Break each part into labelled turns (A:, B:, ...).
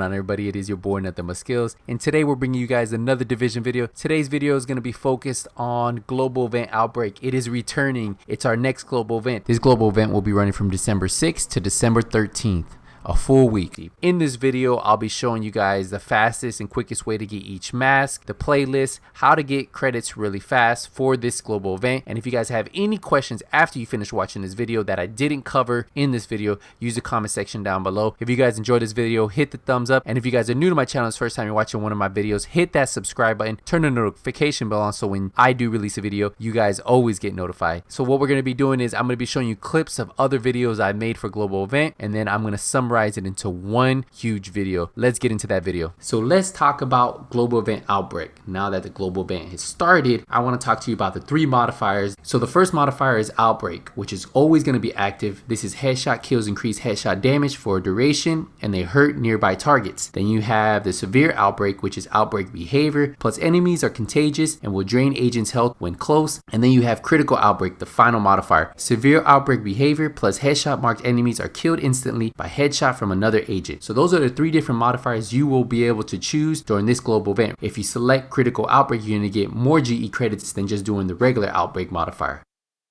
A: going on, everybody? It is your boy Nothing But Skills, and today we're bringing you guys another division video. Today's video is going to be focused on global event Outbreak. It is returning. It's our next global event. This global event will be running from December 6th to December 13th. A full week. In this video, I'll be showing you guys the fastest and quickest way to get each mask, the playlist, how to get credits really fast for this global event. And if you guys have any questions after you finish watching this video that I didn't cover in this video, use the comment section down below. If you guys enjoyed this video, hit the thumbs up. And if you guys are new to my channel, it's the first time you're watching one of my videos, hit that subscribe button, turn the notification bell on so when I do release a video, you guys always get notified. So what we're going to be doing is I'm going to be showing you clips of other videos I made for global event, and then I'm going to summarize it into one huge video. Let's get into that video. So let's talk about global event Outbreak. Now that the global event has started, I want to talk to you about the 3 modifiers. So the first modifier is Outbreak, which is always going to be active. This is headshot kills increase headshot damage for a duration and they hurt nearby targets. Then you have the severe Outbreak, which is outbreak behavior plus enemies are contagious and will drain agents' health when close. And then you have critical Outbreak, the final modifier. Severe outbreak behavior plus headshot marked enemies are killed instantly by headshot from another agent. So those are the 3 different modifiers you will be able to choose during this global event. If you select critical Outbreak, you're going to get more GE credits than just doing the regular Outbreak modifier.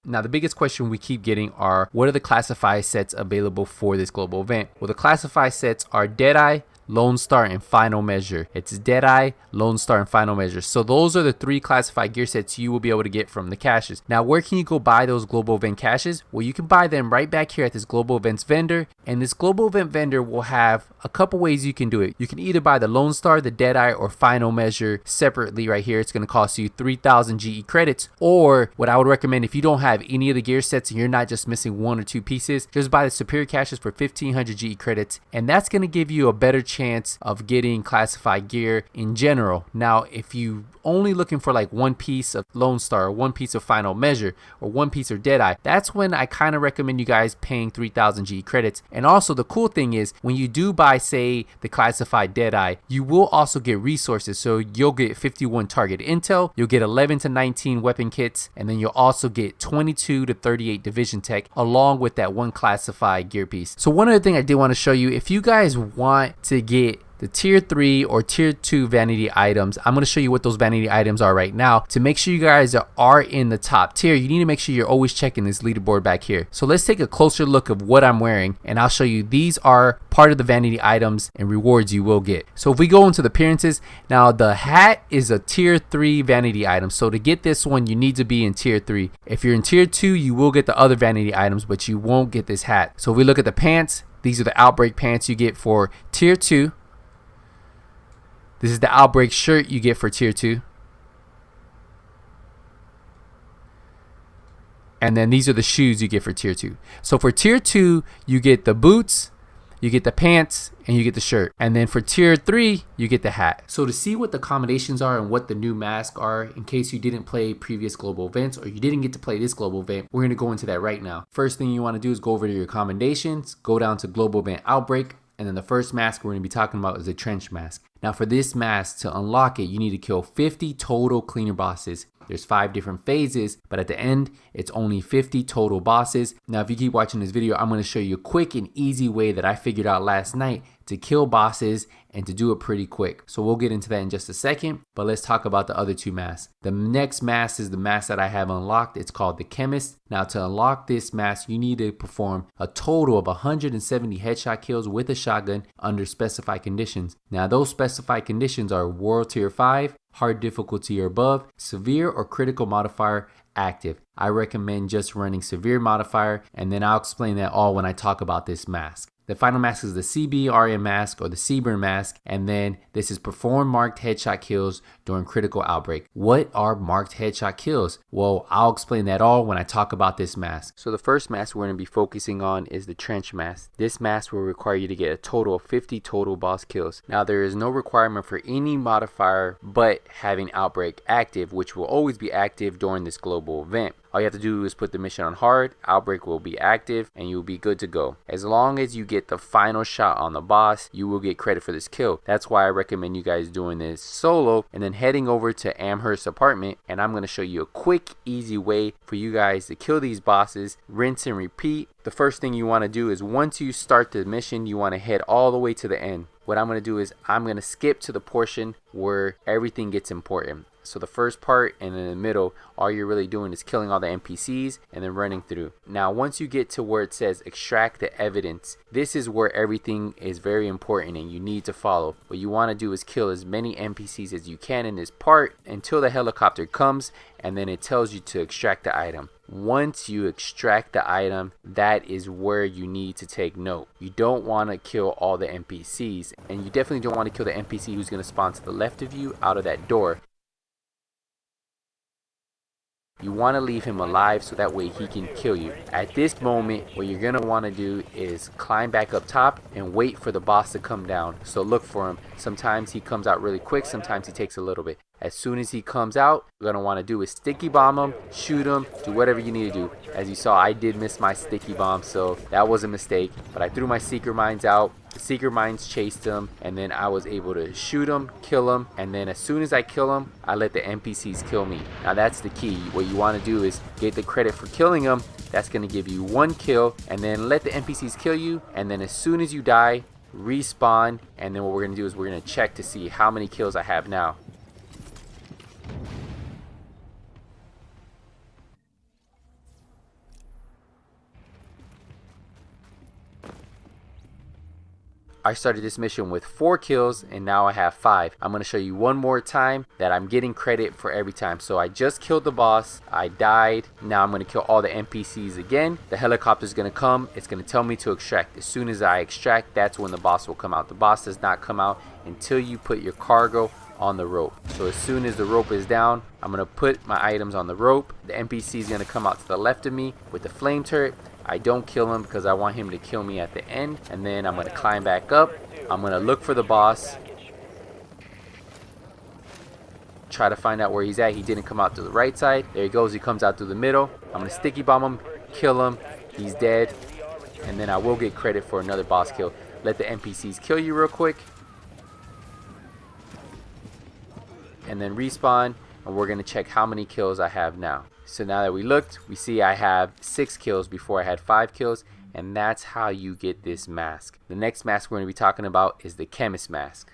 A: Now, the biggest question we keep getting are, what are the classify sets available for this global event? Well, the classify sets are Deadeye, Lone Star, and Final Measure. It's Deadeye, Lone Star, and Final Measure. So those are the 3 classified gear sets you will be able to get from the caches. Now, where can you go buy those global event caches? Well, you can buy them right back here at this global events vendor, and this global event vendor will have a couple ways you can do it. You can either buy the Lone Star, the Deadeye, or Final Measure separately right here. It's going to cost you 3,000 GE credits, or what I would recommend if you don't have any of the gear sets and you're not just missing 1 or 2 pieces, just buy the superior caches for 1,500 GE credits, and that's going to give you a better chance of getting classified gear in general. Now, if you only looking for like 1 piece of Lone Star or 1 piece of Final Measure or 1 piece of Deadeye, that's when I kind of recommend you guys paying 3,000 GE credits. And also the cool thing is when you do buy, say, the classified Deadeye, you will also get resources. So you'll get 51 target intel, you'll get 11 to 19 weapon kits, and then you'll also get 22 to 38 division tech along with that 1 classified gear piece. So one other thing I did want to show you, if you guys want to get the tier 3 or tier 2 vanity items, I'm going to show you what those vanity items are right now. To make sure you guys are in the top tier, you need to make sure you're always checking this leaderboard back here. So let's take a closer look of what I'm wearing, and I'll show you these are part of the vanity items and rewards you will get. So if we go into the appearances, now the hat is a tier 3 vanity item. So to get this one, you need to be in tier 3. If you're in tier 2, you will get the other vanity items, but you won't get this hat. So if we look at the pants, these are the Outbreak pants you get for tier 2. This is the Outbreak shirt you get for tier 2. And then these are the shoes you get for tier 2. So for tier 2, you get the boots, you get the pants, and you get the shirt. And then for tier 3, you get the hat. So to see what the accommodations are and what the new masks are, in case you didn't play previous global events or you didn't get to play this global event, we're going to go into that right now. First thing you want to do is go over to your accommodations, go down to global event Outbreak, and then the first mask we're going to be talking about is the trench mask. Now for this mask, to unlock it, you need to kill 50 total cleaner bosses. There's 5 different phases, but at the end, it's only 50 total bosses. Now, if you keep watching this video, I'm going to show you a quick and easy way that I figured out last night to kill bosses and to do it pretty quick. So we'll get into that in just a second, but let's talk about the other 2 masks. The next mask is the mask that I have unlocked. It's called the Chemist. Now to unlock this mask, you need to perform a total of 170 headshot kills with a shotgun under specified conditions. Now those specified conditions are World Tier 5, hard difficulty or above, severe or critical modifier active. I recommend just running severe modifier, and then I'll explain that all when I talk about this mask. The final mask is the CBRN mask or the CBRN mask, and then this is perform marked headshot kills during critical outbreak. What are marked headshot kills? Well, I'll explain that all when I talk about this mask. So the first mask we're going to be focusing on is the trench mask. This mask will require you to get a total of 50 total boss kills. Now there is no requirement for any modifier but having Outbreak active, which will always be active during this global event. All you have to do is put the mission on hard, Outbreak will be active, and you'll be good to go. As long as you get the final shot on the boss, you will get credit for this kill. That's why I recommend you guys doing this solo and then heading over to Amherst's apartment, and I'm going to show you a quick, easy way for you guys to kill these bosses, rinse and repeat. The first thing you want to do is once you start the mission, you want to head all the way to the end. What I'm going to do is I'm going to skip to the portion where everything gets important. So the first part and in the middle, all you're really doing is killing all the NPCs and then running through. Now, once you get to where it says extract the evidence, this is where everything is very important and you need to follow. What you want to do is kill as many NPCs as you can in this part until the helicopter comes, and then it tells you to extract the item. Once you extract the item, that is where you need to take note. You don't want to kill all the NPCs, and you definitely don't want to kill the NPC who's going to spawn to the left of you out of that door. You want to leave him alive so that way he can kill you. At this moment, what you're going to want to do is climb back up top and wait for the boss to come down. So look for him. Sometimes he comes out really quick, sometimes he takes a little bit. As soon as he comes out, what you're going to want to do is sticky bomb him, shoot him, do whatever you need to do. As you saw, I did miss my sticky bomb, so that was a mistake. But I threw my seeker mines out. The seeker mines chased him, and then I was able to shoot him, kill him, and then as soon as I kill him, I let the NPCs kill me. Now that's the key. What you want to do is get the credit for killing him. That's going to give you 1 kill, and then let the NPCs kill you, and then as soon as you die, respawn, and then what we're going to do is we're going to check to see how many kills I have now. I started this mission with 4 kills and now I have 5. I'm going to show you one more time that I'm getting credit for every time. So I just killed the boss, I died, now I'm going to kill all the NPCs again. The helicopter is going to come, it's going to tell me to extract. As soon as I extract, that's when the boss will come out. The boss does not come out until you put your cargo on the rope. So as soon as the rope is down, I'm going to put my items on the rope. The NPC is going to come out to the left of me with the flame turret. I don't kill him because I want him to kill me at the end, and then I'm going to climb back up. I'm going to look for the boss, try to find out where he's at. He didn't come out to the right side. There he goes, he comes out through the middle. I'm going to sticky bomb him, kill him, he's dead, and then I will get credit for another boss kill. Let the NPCs kill you real quick, and then respawn, and we're going to check how many kills I have now. So now that we looked, we see I have 6 kills before I had 5 kills, and that's how you get this mask. The next mask we're going to be talking about is the chemist mask.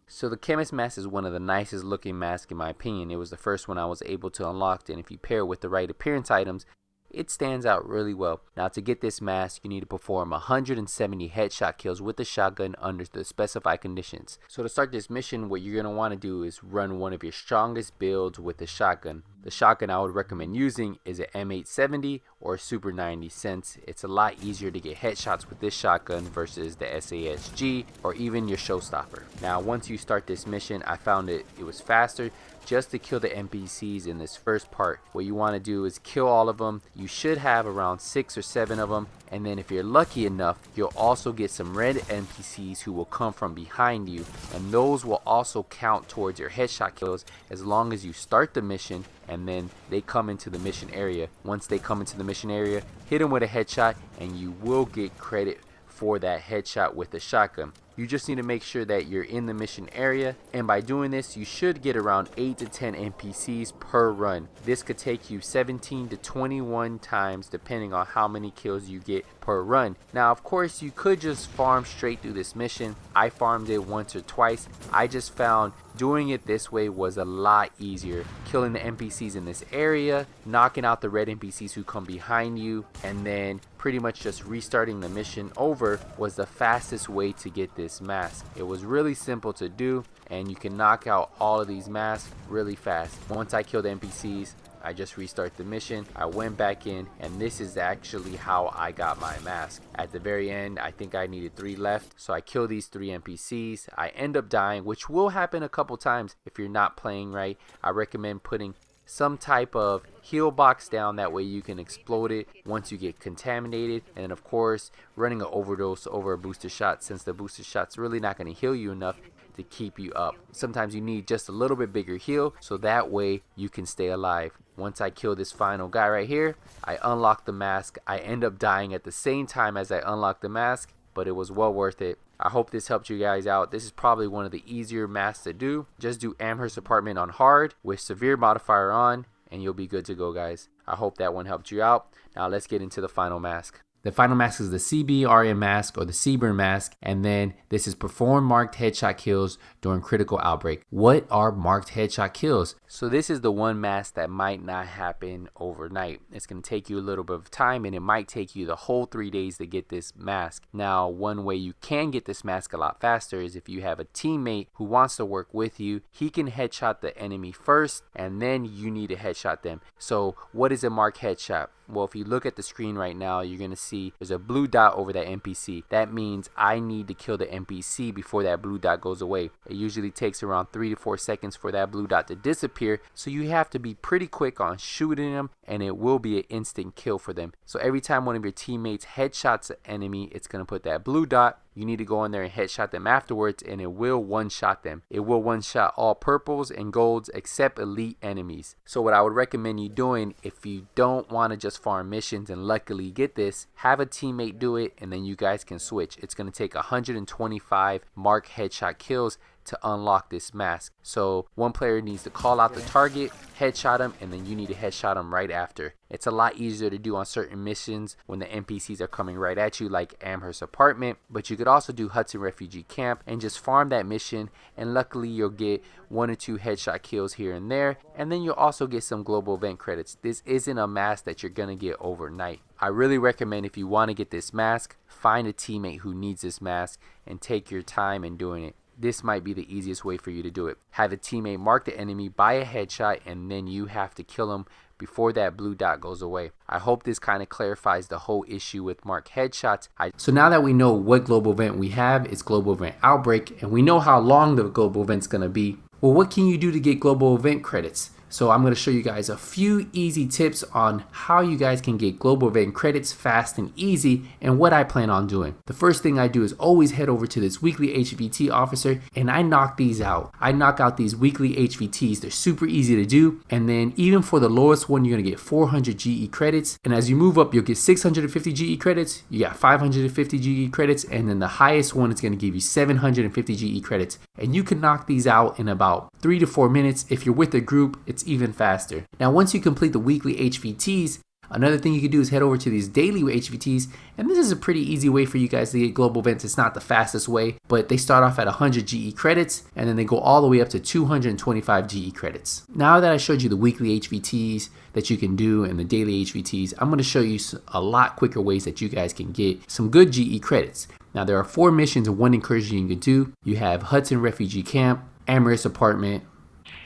A: So the chemist mask is one of the nicest looking masks in my opinion. It was the first one I was able to unlock, and if you pair it with the right appearance items, it stands out really well. Now to get this mask, you need to perform 170 headshot kills with the shotgun under the specified conditions. So to start this mission, what you're going to want to do is run one of your strongest builds with the shotgun. The shotgun I would recommend using is an M870 or a Super 90, since it's a lot easier to get headshots with this shotgun versus the SASG or even your showstopper. Now once you start this mission, I found it was faster just to kill the NPCs in this first part. What you want to do is kill all of them. You should have around 6 or 7 of them, and then if you're lucky enough, you'll also get some red NPCs who will come from behind you, and those will also count towards your headshot kills as long as you start the mission and then they come into the mission area. Once they come into the mission area, hit them with a headshot and you will get credit for that headshot with the shotgun. You just need to make sure that you're in the mission area, and by doing this you should get around 8 to 10 NPCs per run. This could take you 17 to 21 times depending on how many kills you get per run. Now of course you could just farm straight through this mission. I farmed it once or twice. I just found doing it this way was a lot easier. Killing the NPCs in this area, knocking out the red NPCs who come behind you, and then pretty much just restarting the mission over was the fastest way to get this mask. It was really simple to do, and you can knock out all of these masks really fast. Once I killed the NPCs, I just restart the mission. I went back in, and this is actually how I got my mask. At the very end, I think I needed 3 left, so I kill these 3 NPCs. I end up dying, which will happen a couple times if you're not playing right. I recommend putting some type of heal box down, that way you can explode it once you get contaminated, and of course running an overdose over a booster shot, since the booster shot's really not going to heal you enough to keep you up. Sometimes you need just a little bit bigger heal, so that way you can stay alive. Once I kill this final guy right here, I unlock the mask. I end up dying at the same time as I unlock the mask, but it was well worth it. I hope this helped you guys out. This is probably one of the easier masks to do. Just do Amherst Apartment on hard with severe modifier on, and you'll be good to go, guys. I hope that one helped you out. Now let's get into the final mask. The final mask is the CBRN mask or the CBRN mask, and then this is perform marked headshot kills during critical outbreak. What are marked headshot kills? So this is the one mask that might not happen overnight. It's going to take you a little bit of time, and it might take you the whole 3 days to get this mask. Now, one way you can get this mask a lot faster is if you have a teammate who wants to work with you. He can headshot the enemy first, and then you need to headshot them. So what is a marked headshot? Well, if you look at the screen right now, you're going to see there's a blue dot over that NPC. That means I need to kill the NPC before that blue dot goes away. It usually takes around 3 to 4 seconds for that blue dot to disappear. So you have to be pretty quick on shooting them, and it will be an instant kill for them. So every time one of your teammates headshots an enemy, it's going to put that blue dot. You need to go in there and headshot them afterwards, and it will one-shot them. It will one-shot all purples and golds except elite enemies. So what I would recommend you doing, if you don't want to just farm missions and luckily get this, have a teammate do it, and then you guys can switch. It's going to take 125 mark headshot kills to unlock this mask. So one player needs to call out the target, headshot him, and then you need to headshot him right after. It's a lot easier to do on certain missions when the NPCs are coming right at you, like Amherst Apartment, but you could also do Hudson Refugee Camp and just farm that mission, and luckily you'll get 1 or 2 headshot kills here and there, and then you'll also get some global event credits. This isn't a mask that you're gonna get overnight. I really recommend, if you want to get this mask, find a teammate who needs this mask and take your time in doing it. This might be the easiest way for you to do it. Have a teammate mark the enemy by a headshot, and then you have to kill him before that blue dot goes away. I hope this kind of clarifies the whole issue with marked headshots. So now that we know what global event we have, it's global event Outbreak, and we know how long the global event's going to be. Well, what can you do to get global event credits? So I'm going to show you guys a few easy tips on how you guys can get global event credits fast and easy, and what I plan on doing. The first thing I do is always head over to this weekly HVT officer, and I knock these out. I knock out these weekly HVTs. They're super easy to do, and then even for the lowest one, you're going to get 400 GE credits, and as you move up, you'll get 650 GE credits. You got 550 GE credits, and then the highest one is going to give you 750 GE credits, and you can knock these out in about 3 to 4 minutes. If you're with a group, it's even faster. Now, once you complete the weekly HVTs, another thing you can do is head over to these daily HVTs, and this is a pretty easy way for you guys to get global events. It's not the fastest way, but they start off at 100 GE credits, and then they go all the way up to 225 GE credits. Now that I showed you the weekly HVTs that you can do and the daily HVTs, I'm going to show you a lot quicker ways that you guys can get some good GE credits. Now, there are 4 missions and 1 incursion you can do. You have Hudson Refugee Camp, Amherst Apartment,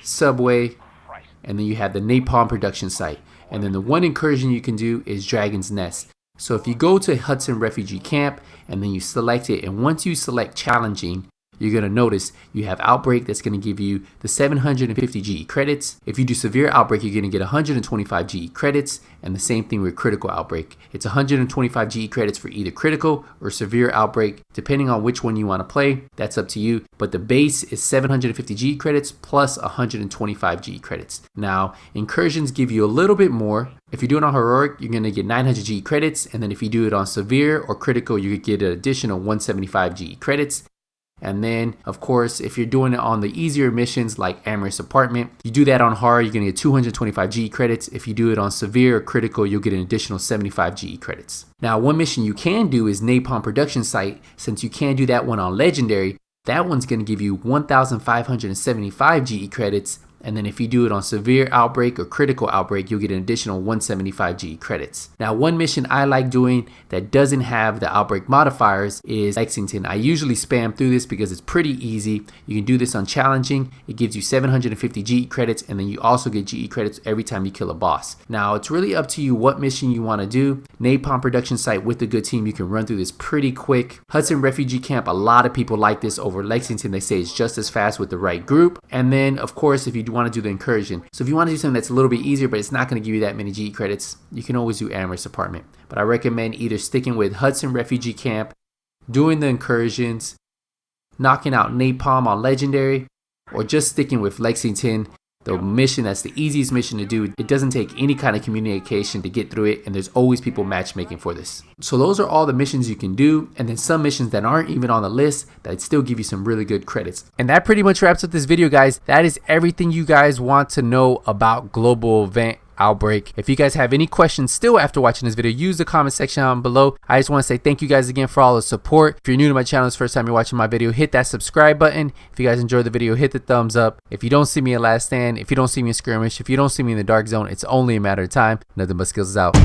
A: Subway, and then you have the Napalm production site. And then the 1 incursion you can do is Dragon's Nest. So if you go to Hudson Refugee Camp and then you select it, and once you select challenging, you're going to notice you have Outbreak that's going to give you the 750 GE credits. If you do Severe Outbreak, you're going to get 125 GE credits, and the same thing with Critical Outbreak. It's 125 GE credits for either Critical or Severe Outbreak, depending on which one you want to play. That's up to you, but the base is 750 GE credits plus 125 GE credits. Now, Incursions give you a little bit more. If you're doing on Heroic, you're going to get 900 GE credits, and then if you do it on Severe or Critical, you could get an additional 175 GE credits. And then, of course, if you're doing it on the easier missions like Amherst Apartment, you do that on hard, you're going to get 225 GE credits. If you do it on severe or critical, you'll get an additional 75 GE credits. Now, one mission you can do is Napalm production site. Since you can't do that one on legendary, that one's going to give you 1,575 GE credits. And then if you do it on Severe Outbreak or Critical Outbreak, you'll get an additional 175 GE credits. Now, one mission I like doing that doesn't have the Outbreak modifiers is Lexington. I usually spam through this because it's pretty easy. You can do this on Challenging. It gives you 750 GE credits, and then you also get GE credits every time you kill a boss. Now, it's really up to you what mission you want to do. Napalm production site with a good team, you can run through this pretty quick. Hudson Refugee Camp, a lot of people like this over Lexington. They say it's just as fast with the right group. And then, of course, if you want to do the incursion. So if you want to do something that's a little bit easier, but it's not going to give you that many GE credits, you can always do Amherst Apartment. But I recommend either sticking with Hudson Refugee Camp, doing the incursions, knocking out napalm on legendary, or just sticking with Lexington, the mission that's the easiest mission to do. It doesn't take any kind of communication to get through it, and there's always people matchmaking for this. So those are all the missions you can do, and then some missions that aren't even on the list that still give you some really good credits. And that pretty much wraps up this video, guys. That is everything you guys want to know about global event Outbreak. If you guys have any questions still after watching this video, use the comment section down below. I just want to say thank you guys again for all the support. If you're new to my channel, it's the first time you're watching my video, hit that subscribe button. If you guys enjoyed the video, hit the thumbs up. If you don't see me at Last Stand, if you don't see me in Skirmish, if you don't see me in the Dark Zone, it's only a matter of time. Nothing but skills is out.